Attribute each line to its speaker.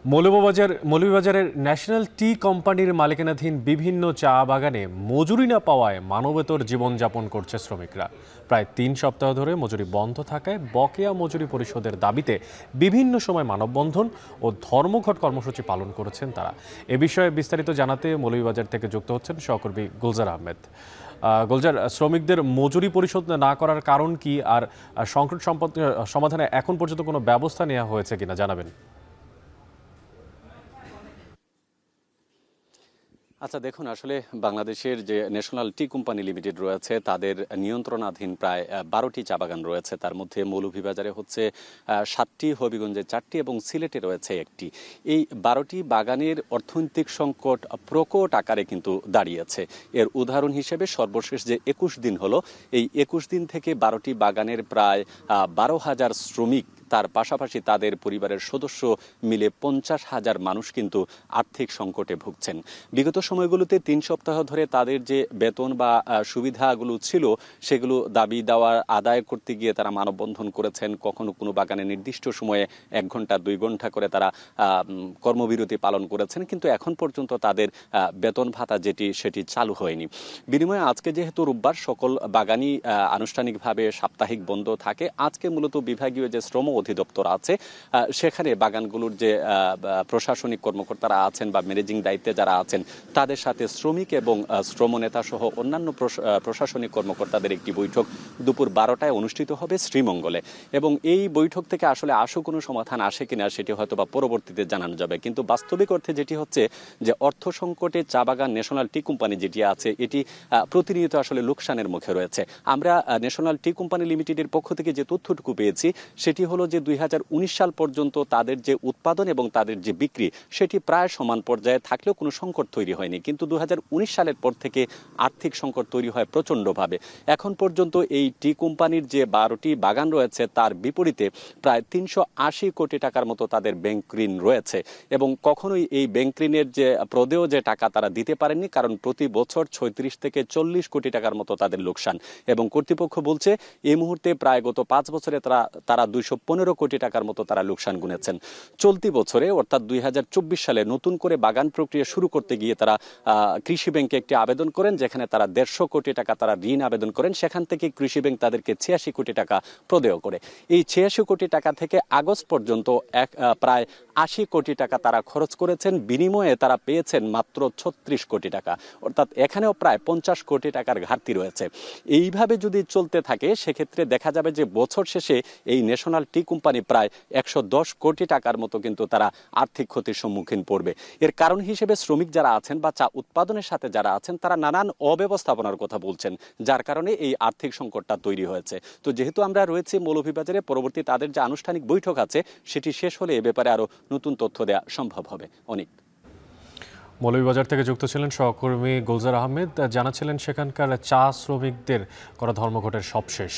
Speaker 1: মৌলভীবাজারের national tea কোম্পানির মালিকানাধীন বিভিন্ন চা বাগানে মজুরি না পাওয়ায় মানবেতর জীবনযাপন করছে শ্রমিকরা। প্রায় ৩ সপ্তাহ ধরে মজুরি বন্ধ থাকায় বকেয়া মজুরি পরিশোধের দাবিতে বিভিন্ন সময় মানববন্ধন ও ধর্মঘট কর্মসূচি পালন করেছেন তারা। এ বিষয়ে বিস্তারিত জানাতে মৌলভীবাজার থেকে যুক্ত হচ্ছেন সহকর্মী গুলজার আহমেদ। গুলজার, শ্রমিকদের মজুরি পরিশোধ না করার কারণ কি, আর সংকট সমাধানে এখন পর্যন্ত কোনো ব্যবস্থা নেওয়া হয়েছে কিনা জানাবেন।
Speaker 2: আচ্ছা দেখুন, আসলে বাংলাদেশের যে ন্যাশনাল টি কোম্পানি লিমিটেড রয়েছে তাদের নিয়ন্ত্রণাধীন প্রায় 12টি চা বাগান রয়েছে। তার মধ্যে মৌলভীবাজারে হচ্ছে 7টি, হবিগঞ্জে 4টি এবং সিলেটে রয়েছে 1টি। এই 12টি বাগানের অর্থনৈতিক সংকট প্রকট আকারে কিন্তু দাঁড়িয়েছে। এর উদাহরণ হিসেবে সর্বশেষ যে 21 দিন হলো, এই 21 দিন থেকে 12টি বাগানের প্রায় 12,000 শ্রমিক, তার পাশাপাশি তাদের পরিবারের সদস্য মিলে 50,000 মানুষ কিন্তু আর্থিক সংকটে ভুগছেন। বিগত সময়গুলোতে 3 সপ্তাহ ধরে তাদের যে বেতন বা সুবিধাগুলো ছিল সেগুলো দাবি দেওয়া আদায় করতে গিয়ে তারা মানববন্ধন করেছেন। কখনো কোনো বাগানে নির্দিষ্ট সময়ে 1 ঘন্টা 2 ঘন্টা করে তারা কর্মবিরতি পালন করেছেন, কিন্তু এখন পর্যন্ত তাদের বেতন ভাতা সেটি চালু হয়নি। বিনিময়ে আজকে যেহেতু রোববার, সকল বাগানই আনুষ্ঠানিকভাবে সাপ্তাহিক বন্ধ থাকে। আজকে মূলত বিভাগীয় যে শ্রম অধিদপ্তর আছে সেখানে বাগানগুলোর যে প্রশাসনিক কর্মকর্তারা আছেন বা ম্যানেজিং দায়িত্বে যারা আছেন তাদের সাথে শ্রমিক এবং শ্রম নেতা সহ অন্যান্য প্রশাসনিক কর্মকর্তাদের একটি বৈঠক দুপুর 12টায় অনুষ্ঠিত হবে শ্রীমঙ্গলে। এবং এই বৈঠক থেকে আসলে কোনো সমাধান আসে কিনা সেটি হয়তো বা পরবর্তীতে জানানো যাবে। কিন্তু বাস্তবিক অর্থে যেটি হচ্ছে যে অর্থ সংকটে চা বাগান ন্যাশনাল টি কোম্পানি যেটি আছে এটি প্রতিনিয়ত আসলে লোকসানের মুখে রয়েছে। আমরা ন্যাশনাল টি কোম্পানি লিমিটেডের পক্ষ থেকে যে তথ্যটুকু পেয়েছি সেটি হলো যে 2019 সাল পর্যন্ত তাদের যে উৎপাদন এবং তাদের যে বিক্রি সেটি প্রায় সমান পর্যায়ে থাকলেও কোনো সংকট তৈরি হয়নি। কিন্তু 2019 সালের পর থেকে আর্থিক সংকট তৈরি হয় প্রচণ্ডভাবে। এখন পর্যন্ত এই টি কোম্পানির যে 12টি বাগান রয়েছে তার বিপরীতে প্রায় 380 কোটি টাকার মতো তাদের ব্যাংক ঋণ রয়েছে। এবং কখনোই এই ব্যাংক ঋণের যে প্রদেয় যে টাকা তারা দিতে পারেননি, কারণ প্রতি বছর 36 থেকে 40 কোটি টাকার মতো তাদের লোকসান। এবং কর্তৃপক্ষ বলছে এই মুহূর্তে প্রায় গত 5 বছরে তারা 215 কোটি টাকার মতো তারা লোকসান গুনেছেন। চলতি বছরে অর্থাৎ 2024 সালে নতুন করে বাগান প্রক্রিয়া শুরু করতে গিয়ে তারা কৃষি ব্যাংকে একটি আবেদন করেন, যেখানে তারা 150 কোটি টাকা তারা ঋণ আবেদন করেন। সেখান থেকে কৃষি ব্যাংক তাদেরকে 86 কোটি টাকা প্রদেয় করে। এই 86 কোটি টাকা থেকে আগস্ট পর্যন্ত প্রায় 80 কোটি টাকা তারা খরচ করেছেন। বিনিময়ে তারা পেয়েছেন মাত্র 36 কোটি টাকা, অর্থাৎ এখানেও প্রায় 50 কোটি টাকার ঘাটতি রয়েছে। এইভাবে যদি চলতে থাকে সেক্ষেত্রে দেখা যাবে যে বছর শেষে এই ন্যাশনাল টি কোম্পানি প্রায় 110 কোটি টাকার মতো কিন্তু তারা আর্থিক ক্ষতির সম্মুখীন পড়বে। এর কারণ হিসেবে শ্রমিক যারা আছেন বা চা উৎপাদনের সাথে যারা আছেন তারা নানান অব্যবস্থাপনার কথা বলছেন, যার কারণে এই আর্থিক সংকটটা তৈরি হয়েছে। তো যেহেতু আমরা রয়েছি মৌলভীবাজারে, পরবর্তী তাদের যে আনুষ্ঠানিক বৈঠক আছে সেটি শেষ হলে এ ব্যাপারে আরো নতুন তথ্য দেওয়া সম্ভব হবে। অনেক
Speaker 1: মৌলভীবাজার থেকে যুক্ত ছিলেন সহকর্মী গুলজার আহমেদ, জানাচ্ছিলেন সেখানকার চা শ্রমিকদের করা ধর্মঘটের সবশেষ।